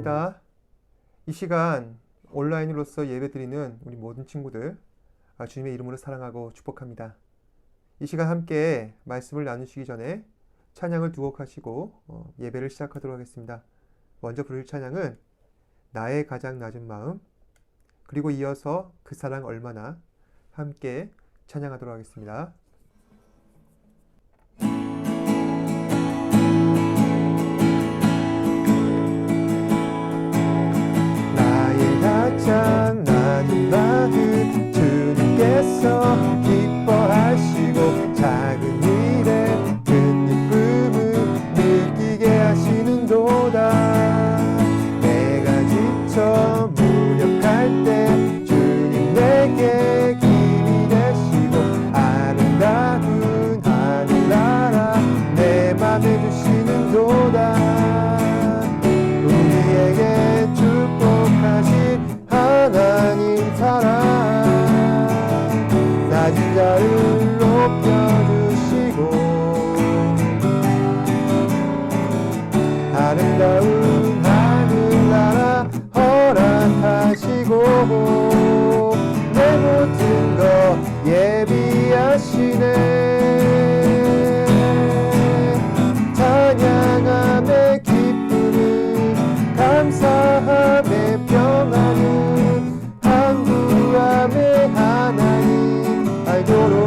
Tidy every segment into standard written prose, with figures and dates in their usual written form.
반갑습니다. 이 시간 온라인으로서 예배드리는 우리 모든 친구들 주님의 이름으로 사랑하고 축복합니다. 이 시간 함께 말씀을 나누시기 전에 찬양을 두 곡 하시고 예배를 시작하도록 하겠습니다. 먼저 부를 찬양은 나의 가장 낮은 마음, 그리고 이어서 그 사랑 얼마나 함께 찬양하도록 하겠습니다. 가장 낮은 마음 주님께서 기뻐하시고 작은 일에 큰 기쁨을 느끼게 하시는도다. 내가 지쳐 무력할 때 주님 내게 힘이 되시고 아름다운 하늘나라 내 맘에 주시는도다. 우리에게 축복하신 하나님 사랑 낮은 자를 높여주시고 아름다운 하늘나라 허락하시고 내 모든 것 예비하시네. 찬양함에 기쁨은 감사함에 평안은 한구함에 하나님 알도록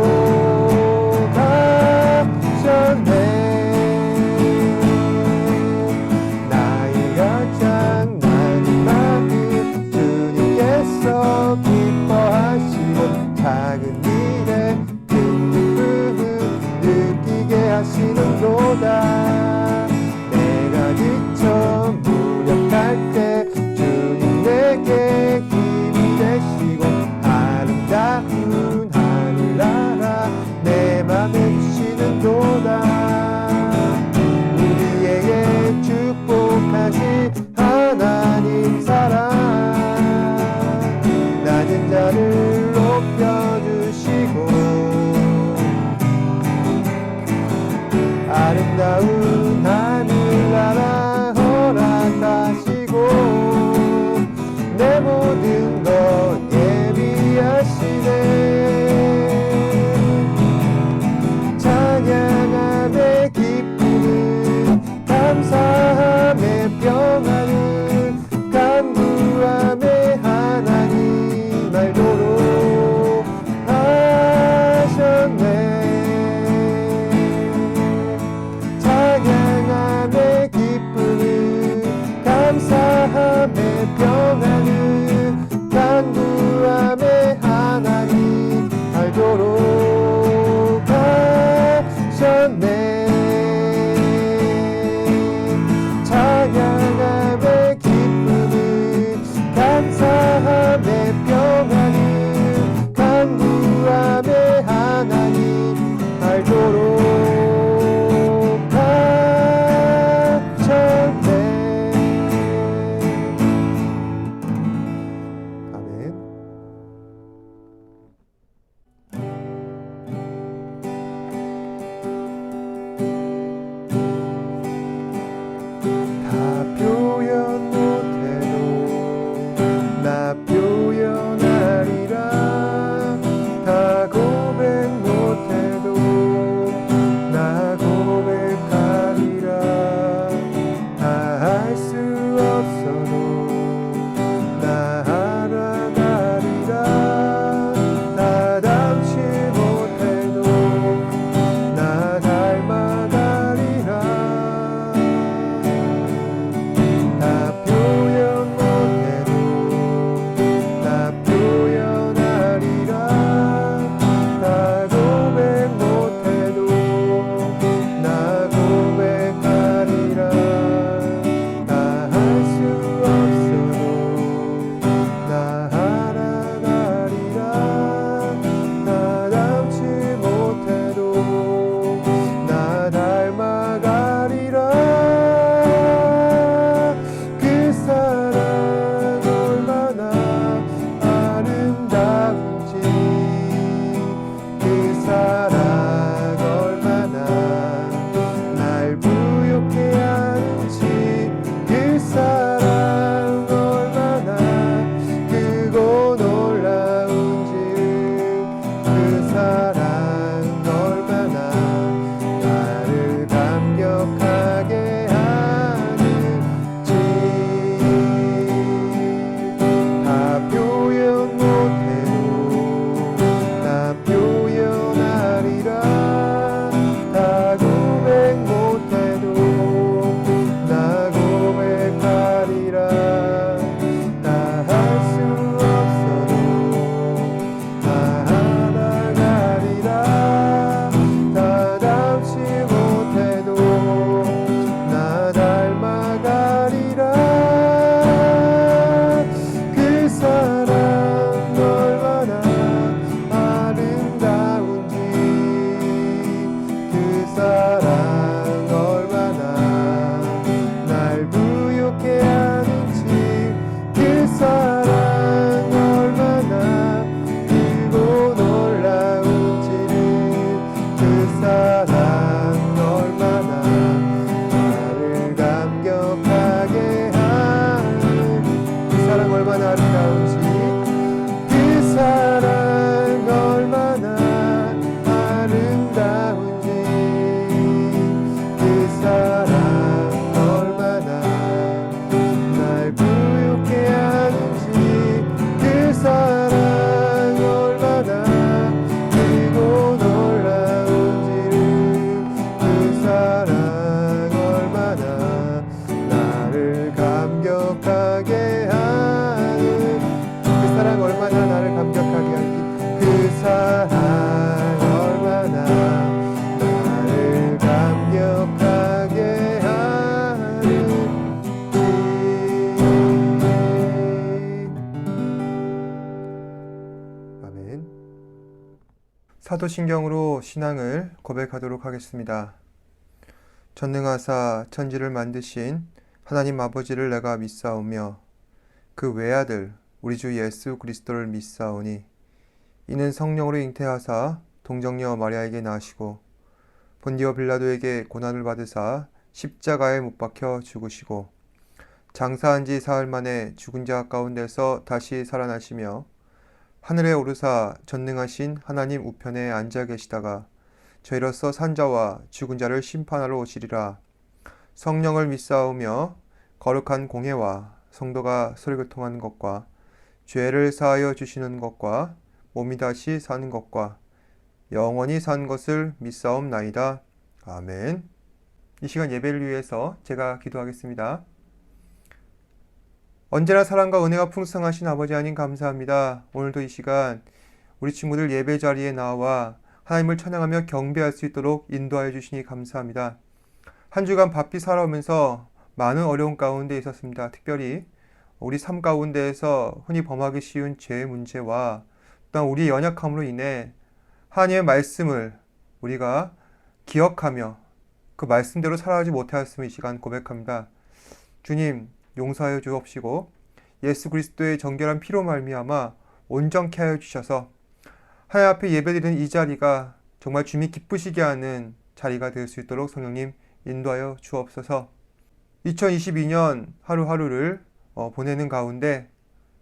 하셨네. 나의 가장 낮은 마음 주님께서 기뻐하시고 작은 일에 큰 기쁨을 느끼게 하시는도다. 내가 지쳐 무력할 때 주님 내게 힘이 되시고 아름다운 하늘나라 내 맘에 주시는도다. 우리에게 축복하신 하나님 사랑 낮은 자를 높여주시고 아름다운 사도신경으로 신앙을 고백하도록 하겠습니다. 전능하사 천지를 만드신 하나님 아버지를 내가 믿사오며 그 외아들 우리 주 예수 그리스도를 믿사오니 이는 성령으로 잉태하사 동정녀 마리아에게 나시고 본디오 빌라도에게 고난을 받으사 십자가에 못 박혀 죽으시고 장사한 지 사흘 만에 죽은 자 가운데서 다시 살아나시며 하늘에 오르사 전능하신 하나님 우편에 앉아 계시다가 저희로서 산자와 죽은 자를 심판하러 오시리라. 성령을 믿사오며 거룩한 공회와 성도가 설교통하는 것과 죄를 사하여 주시는 것과 몸이 다시 사는 것과 영원히 산 것을 믿사옵나이다. 아멘. 이 시간 예배를 위해서 제가 기도하겠습니다. 언제나 사랑과 은혜가 풍성하신 아버지 하나님 감사합니다. 오늘도 이 시간 우리 친구들 예배 자리에 나와 하나님을 찬양하며 경배할 수 있도록 인도하여 주시니 감사합니다. 한 주간 바삐 살아오면서 많은 어려움 가운데 있었습니다. 특별히 우리 삶 가운데에서 흔히 범하기 쉬운 죄의 문제와 또한 우리의 연약함으로 인해 하나님의 말씀을 우리가 기억하며 그 말씀대로 살아가지 못하였음을 이 시간 고백합니다. 주님 용서하여 주옵시고 예수 그리스도의 정결한 피로 말미암아 온전케 하여 주셔서 하나님 앞에 예배드리는 이 자리가 정말 주님이 기쁘시게 하는 자리가 될 수 있도록 성령님 인도하여 주옵소서. 2022년 하루하루를 보내는 가운데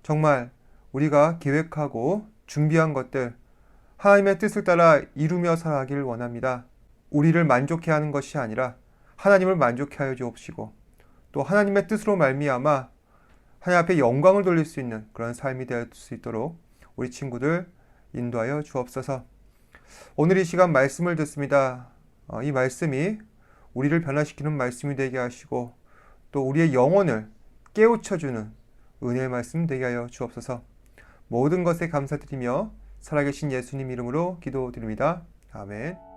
정말 우리가 계획하고 준비한 것들 하나님의 뜻을 따라 이루며 살아가기를 원합니다. 우리를 만족해 하는 것이 아니라 하나님을 만족해 하여 주옵시고 또 하나님의 뜻으로 말미암아 하나님 앞에 영광을 돌릴 수 있는 그런 삶이 될 수 있도록 우리 친구들 인도하여 주옵소서. 오늘 이 시간 말씀을 듣습니다. 이 말씀이 우리를 변화시키는 말씀이 되게 하시고 또 우리의 영혼을 깨우쳐주는 은혜의 말씀 되게 하여 주옵소서. 모든 것에 감사드리며 살아계신 예수님 이름으로 기도드립니다. 아멘.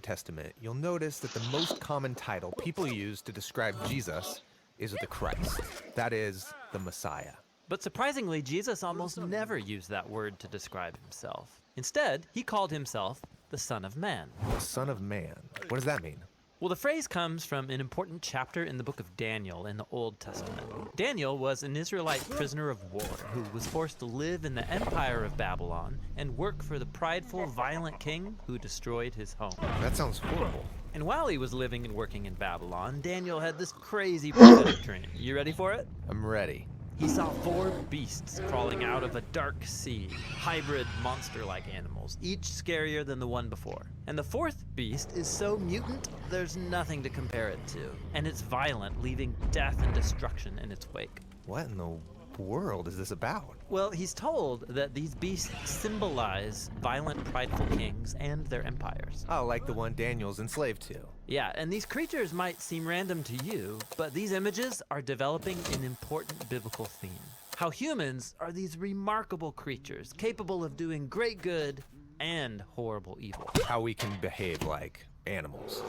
Testament, you'll notice that the most common title people use to describe Jesus is the Christ. That is, the Messiah. But surprisingly, Jesus almost never used that word to describe himself. Instead, he called himself the Son of Man. The Son of Man. What does that mean? Well, the phrase comes from an important chapter in the book of Daniel in the Old Testament. Daniel was an Israelite prisoner of war who was forced to live in the empire of Babylon and work for the prideful, violent king who destroyed his home. That sounds horrible. And while he was living and working in Babylon, Daniel had this crazy prophetic dream. You ready for it? I'm ready. He saw 4 beasts crawling out of a dark sea, hybrid monster-like animals, each scarier than the one before. And the 4th beast is so mutant, there's nothing to compare it to. And it's violent, leaving death and destruction in its wake. What in the world is this about? Well, he's told that these beasts symbolize violent, prideful kings and their empires. Oh, like the one Daniel's enslaved to. Yeah, and these creatures might seem random to you, but these images are developing an important biblical theme. How humans are these remarkable creatures, capable of doing great good and horrible evil. How we can behave like animals.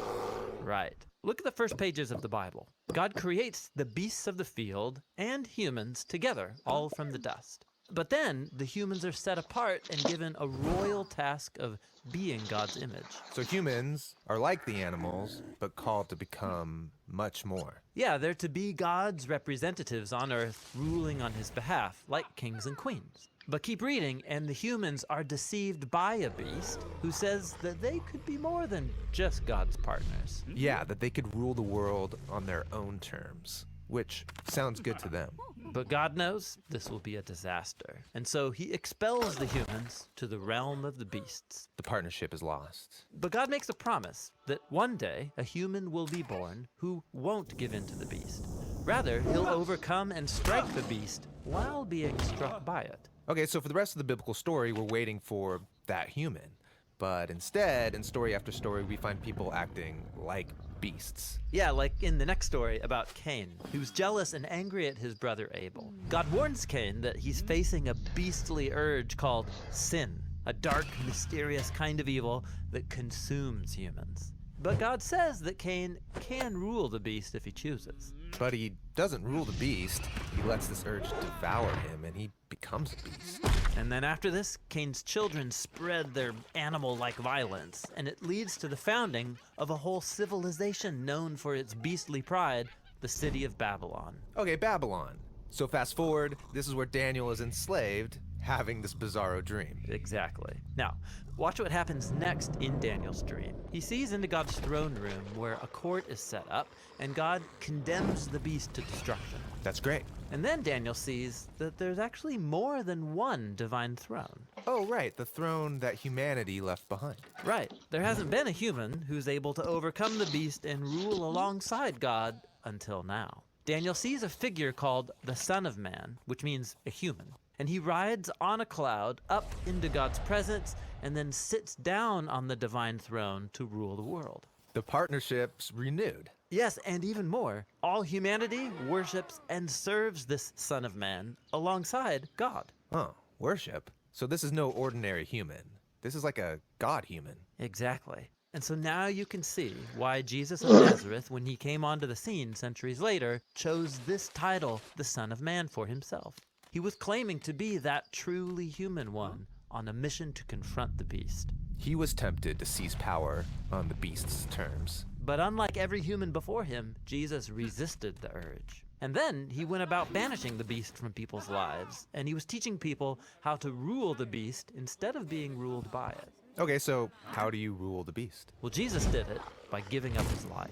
Right. Look at the first pages of the Bible. God creates the beasts of the field and humans together, all from the dust. But then the humans are set apart and given a royal task of being God's image. So humans are like the animals, but called to become much more. Yeah, they're to be God's representatives on earth, ruling on his behalf, like kings and queens. But keep reading, and the humans are deceived by a beast who says that they could be more than just God's partners. Yeah, that they could rule the world on their own terms. which sounds good to them. But God knows this will be a disaster, and so he expels the humans to the realm of the beasts. The partnership is lost. But God makes a promise that one day a human will be born who won't give in to the beast. Rather, he'll overcome and strike the beast while being struck by it. Okay, so for the rest of the biblical story, we're waiting for that human. But instead, in story after story, we find people acting like beasts. Yeah, like in the next story about Cain, who's jealous and angry at his brother Abel. God warns Cain that he's facing a beastly urge called sin, a dark, mysterious kind of evil that consumes humans. But God says that Cain can rule the beast if he chooses. But he doesn't rule the beast. He lets this urge devour him, and he becomes a beast. And then after this, Cain's children spread their animal-like violence, and it leads to the founding of a whole civilization known for its beastly pride, the city of Babylon. Okay, Babylon. So fast forward, this is where Daniel is enslaved, having this bizarro dream. Exactly. Now, watch what happens next in Daniel's dream. He sees into God's throne room where a court is set up, and God condemns the beast to destruction. That's great. And then Daniel sees that there's actually more than one divine throne. Oh, right, the throne that humanity left behind. Right. There hasn't been a human who's able to overcome the beast and rule alongside God until now. Daniel sees a figure called the Son of Man, which means a human. And he rides on a cloud up into God's presence and then sits down on the divine throne to rule the world. The partnership's renewed. Yes, and even more, all humanity worships and serves this Son of Man alongside God. Oh, worship? So this is no ordinary human. This is like a god human. Exactly. And so now you can see why Jesus of Nazareth, when he came onto the scene centuries later, chose this title, the Son of Man, for himself. He was claiming to be that truly human one on a mission to confront the beast. He was tempted to seize power on the beast's terms. But unlike every human before him, Jesus resisted the urge. And then he went about banishing the beast from people's lives, and he was teaching people how to rule the beast instead of being ruled by it. Okay, so how do you rule the beast? Well, Jesus did it by giving up his life.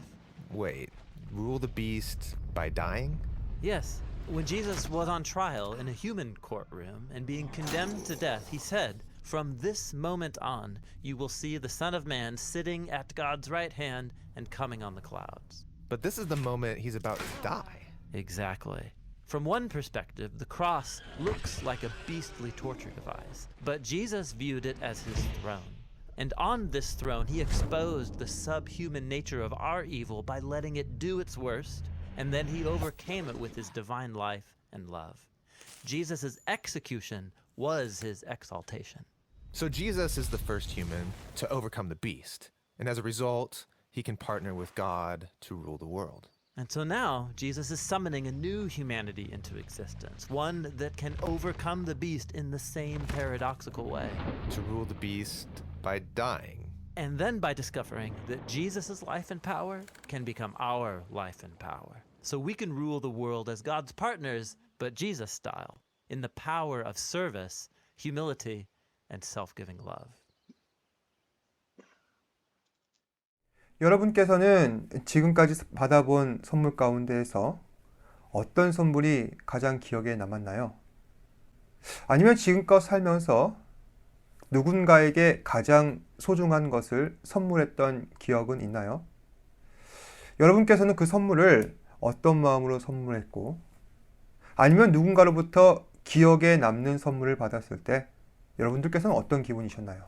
Wait, rule the beast by dying? Yes, when Jesus was on trial in a human courtroom and being condemned to death, he said, "From this moment on, you will see the Son of Man sitting at God's right hand and coming on the clouds." But this is the moment he's about to die. Exactly. From one perspective, the cross looks like a beastly torture device, but Jesus viewed it as his throne. And on this throne, he exposed the subhuman nature of our evil by letting it do its worst, and then he overcame it with his divine life and love. Jesus' execution was his exaltation. So Jesus is the first human to overcome the beast, and as a result, he can partner with God to rule the world. And so now, Jesus is summoning a new humanity into existence, one that can overcome the beast in the same paradoxical way. To rule the beast by dying. And then by discovering that Jesus' life and power can become our life and power. So we can rule the world as God's partners, but Jesus style, in the power of service, humility, and self-giving love. 여러분께서는 지금까지 받아본 선물 가운데에서 어떤 선물이 가장 기억에 남았나요? 아니면 지금껏 살면서 누군가에게 가장 소중한 것을 선물했던 기억은 있나요? 여러분께서는 그 선물을 어떤 마음으로 선물했고, 아니면 누군가로부터 기억에 남는 선물을 받았을 때 여러분들께서는 어떤 기분이셨나요?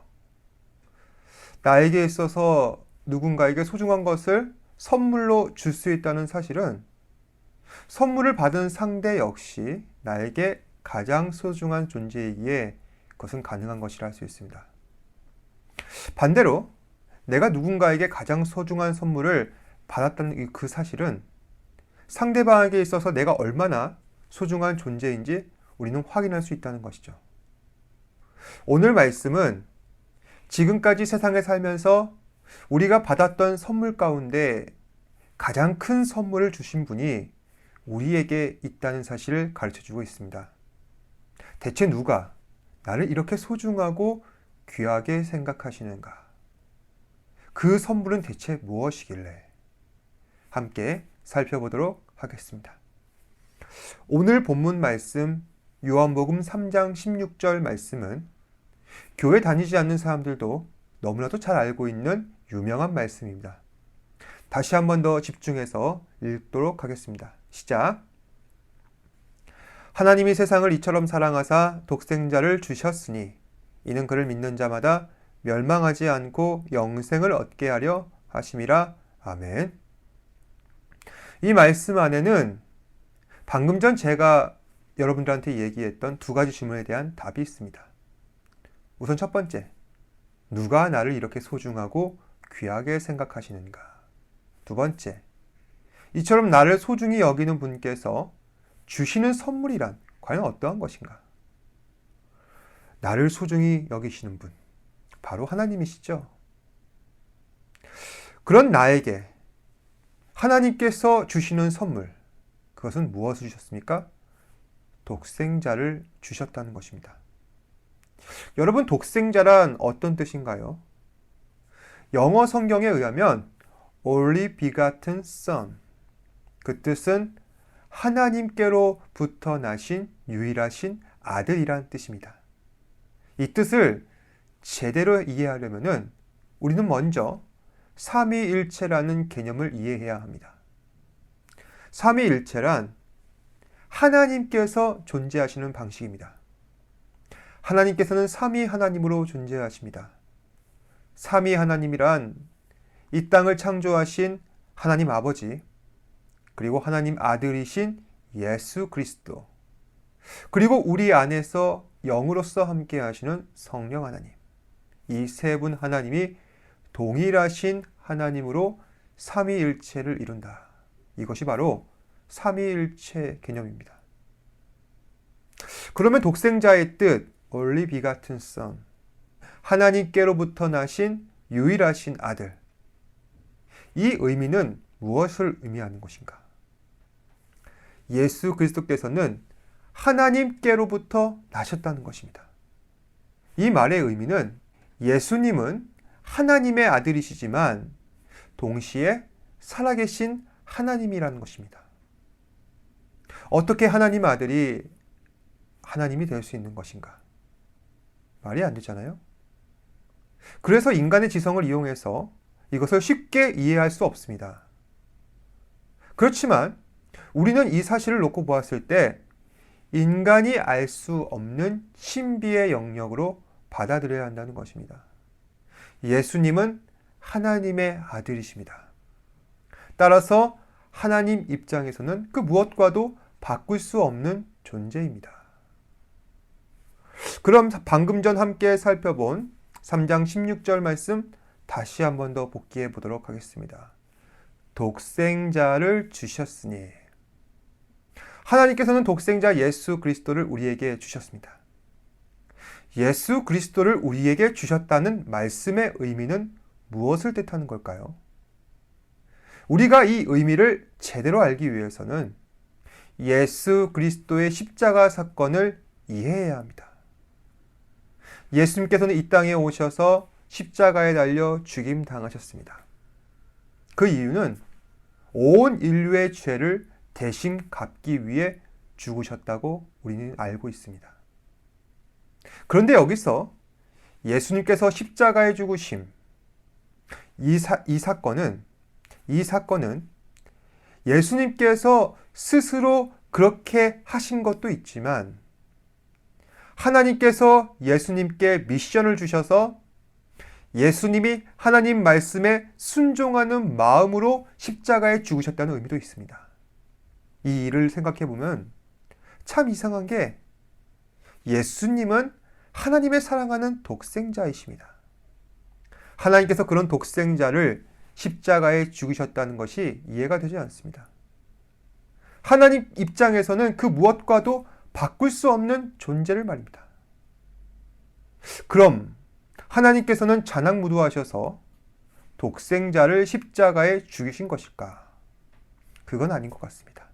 나에게 있어서 누군가에게 소중한 것을 선물로 줄 수 있다는 사실은 선물을 받은 상대 역시 나에게 가장 소중한 존재이기에 그것은 가능한 것이라 할 수 있습니다. 반대로 내가 누군가에게 가장 소중한 선물을 받았다는 그 사실은 상대방에게 있어서 내가 얼마나 소중한 존재인지 우리는 확인할 수 있다는 것이죠. 오늘 말씀은 지금까지 세상에 살면서 우리가 받았던 선물 가운데 가장 큰 선물을 주신 분이 우리에게 있다는 사실을 가르쳐주고 있습니다. 대체 누가 나를 이렇게 소중하고 귀하게 생각하시는가? 그 선물은 대체 무엇이길래? 함께 살펴보도록 하겠습니다. 오늘 본문 말씀 요한복음 3장 16절 말씀은 교회 다니지 않는 사람들도 너무나도 잘 알고 있는 유명한 말씀입니다. 다시 한 번 더 집중해서 읽도록 하겠습니다. 시작. 하나님이 세상을 이처럼 사랑하사 독생자를 주셨으니 이는 그를 믿는 자마다 멸망하지 않고 영생을 얻게 하려 하심이라. 아멘. 이 말씀 안에는 방금 전 제가 여러분들한테 얘기했던 두 가지 질문에 대한 답이 있습니다. 우선 첫 번째, 누가 나를 이렇게 소중하고 귀하게 생각하시는가? 두 번째, 이처럼 나를 소중히 여기는 분께서 주시는 선물이란 과연 어떠한 것인가? 나를 소중히 여기시는 분, 바로 하나님이시죠. 그런 나에게 하나님께서 주시는 선물, 그것은 무엇을 주셨습니까? 독생자를 주셨다는 것입니다. 여러분, 독생자란 어떤 뜻인가요? 영어 성경에 의하면 only begotten son, 그 뜻은 하나님께로부터 나신 유일하신 아들이란 뜻입니다. 이 뜻을 제대로 이해하려면 우리는 먼저 삼위일체라는 개념을 이해해야 합니다. 삼위일체란 하나님께서 존재하시는 방식입니다. 하나님께서는 삼위 하나님으로 존재하십니다. 삼위 하나님이란 이 땅을 창조하신 하나님 아버지, 그리고 하나님 아들이신 예수 그리스도, 그리고 우리 안에서 영으로서 함께 하시는 성령 하나님, 이 세 분 하나님이 동일하신 하나님으로 삼위일체를 이룬다. 이것이 바로 삼위일체 개념입니다. 그러면 독생자의 뜻, only begotten son, 하나님께로부터 나신 유일하신 아들, 이 의미는 무엇을 의미하는 것인가? 예수 그리스도께서는 하나님께로부터 나셨다는 것입니다. 이 말의 의미는 예수님은 하나님의 아들이시지만 동시에 살아계신 하나님이라는 것입니다. 어떻게 하나님 아들이 하나님이 될 수 있는 것인가? 말이 안 되잖아요. 그래서 인간의 지성을 이용해서 이것을 쉽게 이해할 수 없습니다. 그렇지만 우리는 이 사실을 놓고 보았을 때 인간이 알 수 없는 신비의 영역으로 받아들여야 한다는 것입니다. 예수님은 하나님의 아들이십니다. 따라서 하나님 입장에서는 그 무엇과도 바꿀 수 없는 존재입니다. 그럼 방금 전 함께 살펴본 3장 16절 말씀 다시 한 번 더 복기해 보도록 하겠습니다. 독생자를 주셨으니, 하나님께서는 독생자 예수 그리스도를 우리에게 주셨습니다. 예수 그리스도를 우리에게 주셨다는 말씀의 의미는 무엇을 뜻하는 걸까요? 우리가 이 의미를 제대로 알기 위해서는 예수 그리스도의 십자가 사건을 이해해야 합니다. 예수님께서는 이 땅에 오셔서 십자가에 달려 죽임 당하셨습니다. 그 이유는 온 인류의 죄를 대신 갚기 위해 죽으셨다고 우리는 알고 있습니다. 그런데 여기서 예수님께서 십자가에 죽으심, 이 사건은 예수님께서 스스로 그렇게 하신 것도 있지만 하나님께서 예수님께 미션을 주셔서 예수님이 하나님 말씀에 순종하는 마음으로 십자가에 죽으셨다는 의미도 있습니다. 이 일을 생각해 보면 참 이상한 게 예수님은 하나님의 사랑하는 독생자이십니다. 하나님께서 그런 독생자를 십자가에 죽이셨다는 것이 이해가 되지 않습니다. 하나님 입장에서는 그 무엇과도 바꿀 수 없는 존재를 말입니다. 그럼 하나님께서는 잔악무도하셔서 독생자를 십자가에 죽이신 것일까? 그건 아닌 것 같습니다.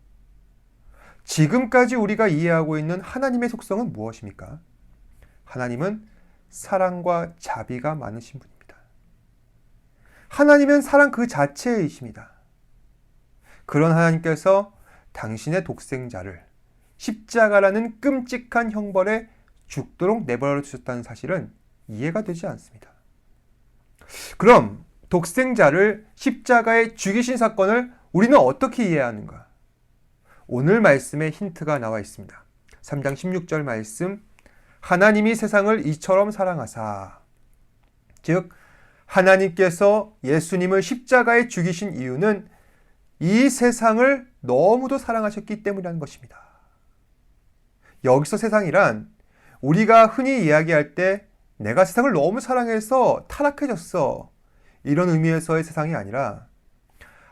지금까지 우리가 이해하고 있는 하나님의 속성은 무엇입니까? 하나님은 사랑과 자비가 많으신 분입니다. 하나님은 사랑 그 자체이십니다. 그런 하나님께서 당신의 독생자를 십자가라는 끔찍한 형벌에 죽도록 내버려 두셨다는 사실은 이해가 되지 않습니다. 그럼 독생자를 십자가에 죽이신 사건을 우리는 어떻게 이해하는가? 오늘 말씀에 힌트가 나와 있습니다. 3장 16절 말씀, 하나님이 세상을 이처럼 사랑하사, 즉 하나님께서 예수님을 십자가에 죽이신 이유는 이 세상을 너무도 사랑하셨기 때문이라는 것입니다. 여기서 세상이란 우리가 흔히 이야기할 때 내가 세상을 너무 사랑해서 타락해졌어, 이런 의미에서의 세상이 아니라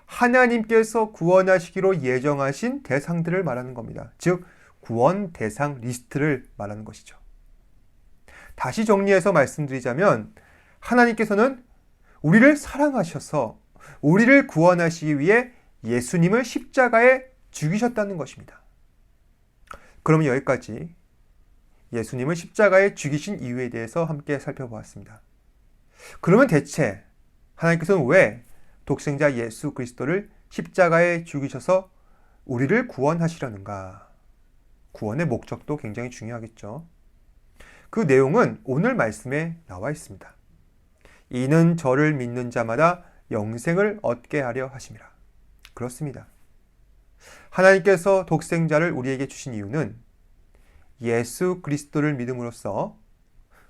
하나님께서 구원하시기로 예정하신 대상들을 말하는 겁니다. 즉 구원 대상 리스트를 말하는 것이죠. 다시 정리해서 말씀드리자면 하나님께서는 우리를 사랑하셔서 우리를 구원하시기 위해 예수님을 십자가에 죽이셨다는 것입니다. 그럼 여기까지 예수님을 십자가에 죽이신 이유에 대해서 함께 살펴보았습니다. 그러면 대체 하나님께서는 왜 독생자 예수 그리스도를 십자가에 죽이셔서 우리를 구원하시려는가? 구원의 목적도 굉장히 중요하겠죠. 그 내용은 오늘 말씀에 나와 있습니다. 이는 저를 믿는 자마다 영생을 얻게 하려 하심이라. 그렇습니다. 하나님께서 독생자를 우리에게 주신 이유는 예수 그리스도를 믿음으로써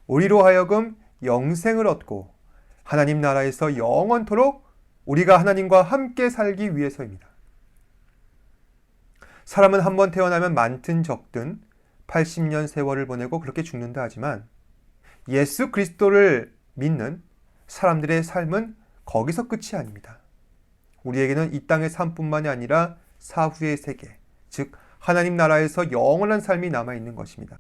우리로 하여금 영생을 얻고 하나님 나라에서 영원토록 우리가 하나님과 함께 살기 위해서입니다. 사람은 한번 태어나면 많든 적든 80년 세월을 보내고 그렇게 죽는다 하지만 예수 그리스도를 믿는 사람들의 삶은 거기서 끝이 아닙니다. 우리에게는 이 땅의 삶뿐만이 아니라 사후의 세계, 즉 하나님 나라에서 영원한 삶이 남아있는 것입니다.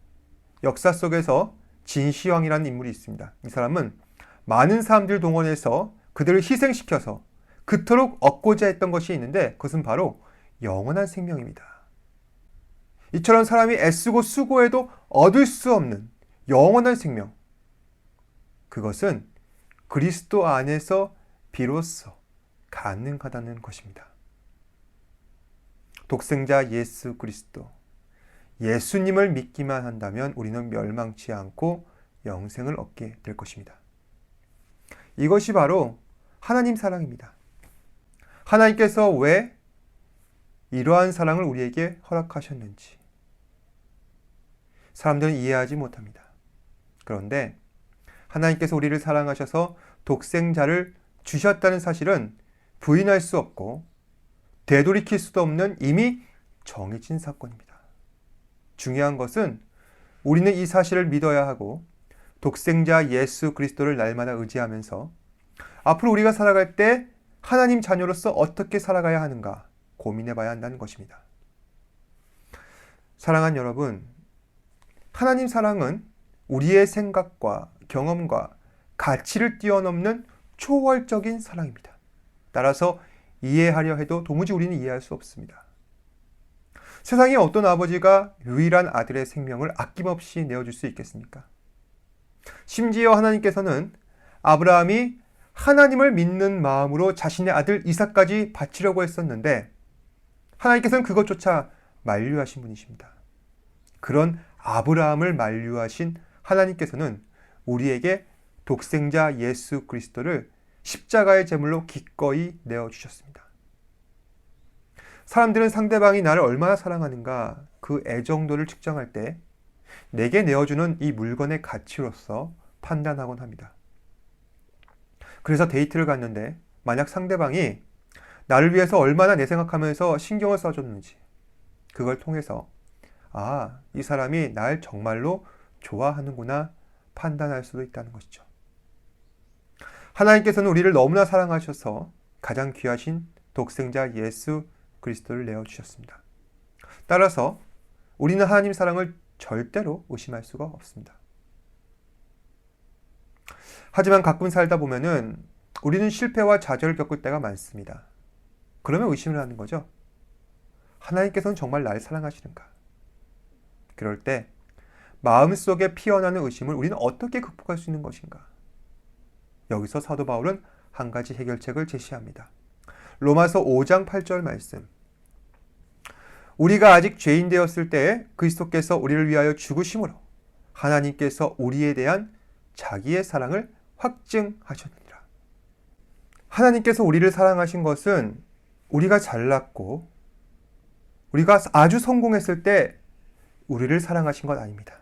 역사 속에서 진시황이라는 인물이 있습니다. 이 사람은 많은 사람들 동원해서 그들을 희생시켜서 그토록 얻고자 했던 것이 있는데 그것은 바로 영원한 생명입니다. 이처럼 사람이 애쓰고 수고해도 얻을 수 없는 영원한 생명, 그것은 그리스도 안에서 비로소 가능하다는 것입니다. 독생자 예수 그리스도, 예수님을 믿기만 한다면 우리는 멸망치 않고 영생을 얻게 될 것입니다. 이것이 바로 하나님 사랑입니다. 하나님께서 왜 이러한 사랑을 우리에게 허락하셨는지 사람들은 이해하지 못합니다. 그런데 하나님께서 우리를 사랑하셔서 독생자를 주셨다는 사실은 부인할 수 없고 되돌이킬 수도 없는 이미 정해진 사건입니다. 중요한 것은 우리는 이 사실을 믿어야 하고 독생자 예수 그리스도를 날마다 의지하면서 앞으로 우리가 살아갈 때 하나님 자녀로서 어떻게 살아가야 하는가 고민해 봐야 한다는 것입니다. 사랑하는 여러분, 하나님 사랑은 우리의 생각과 경험과 가치를 뛰어넘는 초월적인 사랑입니다. 따라서 이해하려 해도 도무지 우리는 이해할 수 없습니다. 세상에 어떤 아버지가 유일한 아들의 생명을 아낌없이 내어줄 수 있겠습니까? 심지어 하나님께서는 아브라함이 하나님을 믿는 마음으로 자신의 아들 이삭까지 바치려고 했었는데 하나님께서는 그것조차 만류하신 분이십니다. 그런 아브라함을 만류하신 하나님께서는 우리에게 독생자 예수 그리스도를 십자가의 제물로 기꺼이 내어주셨습니다. 사람들은 상대방이 나를 얼마나 사랑하는가 그 애정도를 측정할 때 내게 내어주는 이 물건의 가치로서 판단하곤 합니다. 그래서 데이트를 갔는데 만약 상대방이 나를 위해서 얼마나 내 생각하면서 신경을 써줬는지 그걸 통해서 아, 이 사람이 날 정말로 좋아하는구나 판단할 수도 있다는 것이죠. 하나님께서는 우리를 너무나 사랑하셔서 가장 귀하신 독생자 예수 그리스도를 내어주셨습니다. 따라서 우리는 하나님 사랑을 절대로 의심할 수가 없습니다. 하지만 가끔 살다 보면은 우리는 실패와 좌절을 겪을 때가 많습니다. 그러면 의심을 하는 거죠. 하나님께서는 정말 나를 사랑하시는가? 그럴 때 마음속에 피어나는 의심을 우리는 어떻게 극복할 수 있는 것인가? 여기서 사도 바울은 한 가지 해결책을 제시합니다. 로마서 5장 8절 말씀. 우리가 아직 죄인 되었을 때 그리스도께서 우리를 위하여 죽으심으로 하나님께서 우리에 대한 자기의 사랑을 확증하셨느니라. 하나님께서 우리를 사랑하신 것은 우리가 잘났고 우리가 아주 성공했을 때 우리를 사랑하신 것 아닙니다.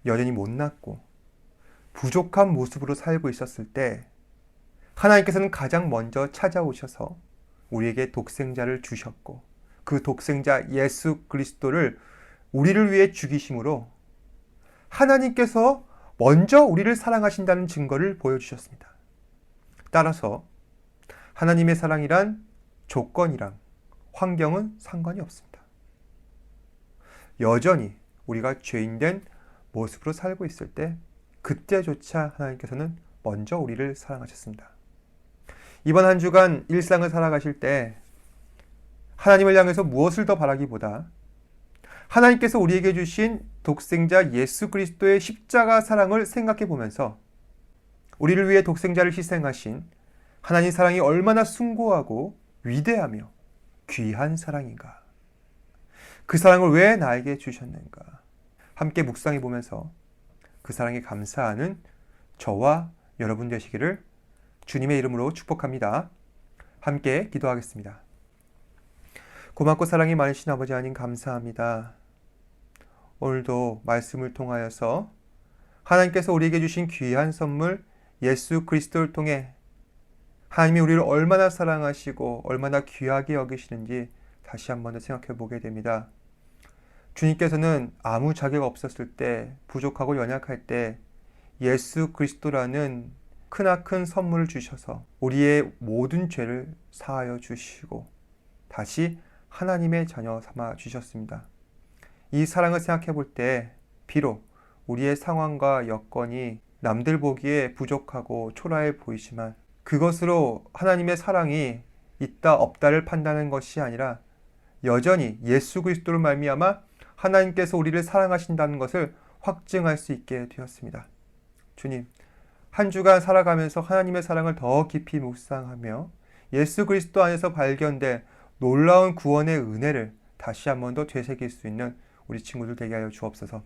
여전히 못났고 부족한 모습으로 살고 있었을 때 하나님께서는 가장 먼저 찾아오셔서 우리에게 독생자를 주셨고 그 독생자 예수 그리스도를 우리를 위해 죽이심으로 하나님께서 먼저 우리를 사랑하신다는 증거를 보여주셨습니다. 따라서 하나님의 사랑이란 조건이랑 환경은 상관이 없습니다. 여전히 우리가 죄인된 모습으로 살고 있을 때 그때조차 하나님께서는 먼저 우리를 사랑하셨습니다. 이번 한 주간 일상을 살아가실 때 하나님을 향해서 무엇을 더 바라기보다 하나님께서 우리에게 주신 독생자 예수 그리스도의 십자가 사랑을 생각해 보면서 우리를 위해 독생자를 희생하신 하나님 사랑이 얼마나 숭고하고 위대하며 귀한 사랑인가. 그 사랑을 왜 나에게 주셨는가. 함께 묵상해 보면서 그 사랑에 감사하는 저와 여러분 되시기를 주님의 이름으로 축복합니다. 함께 기도하겠습니다. 고맙고 사랑이 많으신 아버지 하나님 감사합니다. 오늘도 말씀을 통하여서 하나님께서 우리에게 주신 귀한 선물 예수 그리스도를 통해 하나님이 우리를 얼마나 사랑하시고 얼마나 귀하게 여기시는지 다시 한 번 더 생각해 보게 됩니다. 주님께서는 아무 자격 없었을 때, 부족하고 연약할 때 예수 그리스도라는 크나큰 선물을 주셔서 우리의 모든 죄를 사하여 주시고 다시 하나님의 자녀 삼아 주셨습니다. 이 사랑을 생각해 볼 때 비록 우리의 상황과 여건이 남들 보기에 부족하고 초라해 보이지만 그것으로 하나님의 사랑이 있다 없다를 판단하는 것이 아니라 여전히 예수 그리스도를 말미암아 하나님께서 우리를 사랑하신다는 것을 확증할 수 있게 되었습니다. 주님, 한 주간 살아가면서 하나님의 사랑을 더 깊이 묵상하며 예수 그리스도 안에서 발견된 놀라운 구원의 은혜를 다시 한 번 더 되새길 수 있는 우리 친구들 되게 하여 주옵소서.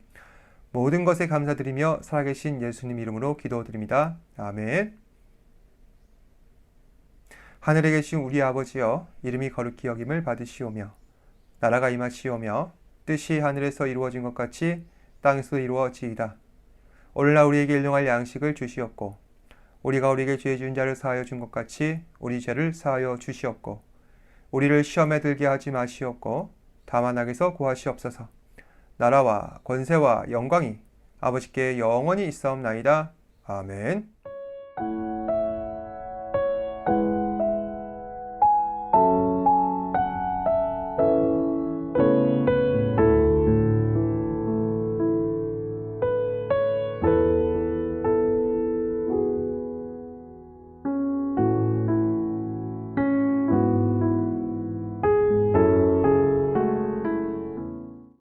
모든 것에 감사드리며 살아계신 예수님 이름으로 기도드립니다. 아멘. 하늘에 계신 우리 아버지여, 이름이 거룩히 여김을 받으시오며 나라가 임하시오며 뜻이 하늘에서 이루어진 것 같이 땅에서도 이루어지이다. 오늘날 우리에게 일용할 양식을 주시옵고 우리가 우리에게 죄 지은 자를 사하여 준 것 같이 우리 죄를 사하여 주시옵고 우리를 시험에 들게 하지 마시옵고 다만 악에서 구하시옵소서. 나라와 권세와 영광이 아버지께 영원히 있사옵나이다. 아멘.